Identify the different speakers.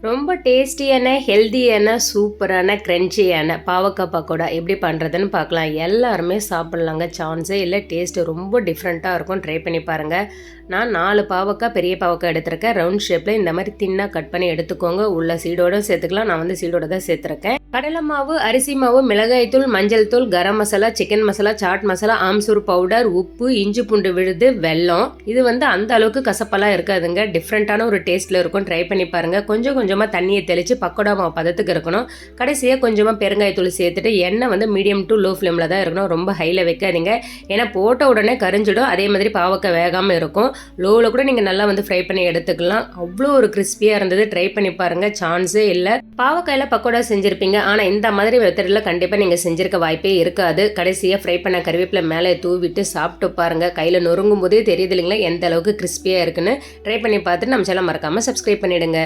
Speaker 1: ரொம்ப டேஸ்டியான, ஹெல்தியான, சூப்பரான, கிரன்ச்சியான பாவக்காய் பக்கோடா எப்படி பண்ணுறதுன்னு பார்க்கலாம். எல்லாருமே சாப்பிட்லாங்க, சான்ஸே இல்லை. டேஸ்ட்டு ரொம்ப டிஃப்ரெண்ட்டாக இருக்கும். ட்ரை பண்ணி பாருங்கள். நான் 4 பாவக்காய், பெரிய பாவக்காய் எடுத்திருக்கேன். ரவுண்ட் ஷேப்பில் இந்த மாதிரி தின்னாக கட் பண்ணி எடுத்துக்கோங்க. உள்ள சீடோடு சேர்த்துக்கலாம். நான் வந்து சீடோட தான் சேர்த்துருக்கேன். கடலை மாவு, அரிசி மாவு, மிளகாய் தூள், மஞ்சள் தூள், கரம் மசாலா, சிக்கன் மசாலா, சாட் மசாலா, ஆம்சூர் பவுடர், உப்பு, இஞ்சி பூண்டு விழுது, வெல்லம். இது வந்து அந்த அளவுக்கு கசப்பெல்லாம் இருக்காதுங்க. டிஃப்ரெண்ட்டான ஒரு டேஸ்ட்டில் இருக்கும். ட்ரை பண்ணி பாருங்கள். கொஞ்சமாக தண்ணியை தெளித்து பக்கோடா மாவு பதத்துக்கு இருக்கணும். கடைசியாக கொஞ்சமாக பெருங்காயத்தூள் சேர்த்துட்டு எண்ணெய் வந்து மீடியம் டு லோ ஃப்ளேமில் தான் இருக்கணும். ரொம்ப ஹையில் வைக்காதீங்க. ஏன்னா போட்ட உடனே கரிஞ்சிடும். அதே மாதிரி பாவக்காய் வேகாமல் இருக்கும். லோவில் கூட நீங்கள் நல்லா வந்து ஃப்ரை பண்ணி எடுத்துக்கலாம். அவ்வளோ ஒரு கிறிஸ்பியாக இருந்தது. ட்ரை பண்ணி பாருங்கள், சான்ஸே இல்லை. பாவக்காயில் பக்கோடா செஞ்சுருப்பீங்க, ஆனால் இந்த மாதிரி மெத்தடில் கண்டிப்பாக நீங்கள் செஞ்சுருக்க வாய்ப்பே இருக்காது. கடைசியாக ஃப்ரை பண்ண கருவேப்பிலை மேலே தூவிட்டு சாப்பிட்டு பாருங்கள். கையில் நொறுங்கும் போதே தெரியுது இல்லைங்களா எந்த அளவுக்கு கிறிஸ்பியாக இருக்குன்னு. ட்ரை பண்ணி பார்த்துட்டு நம்ம சேனல் மறக்காமல் சப்ஸ்கிரைப் பண்ணிவிடுங்க.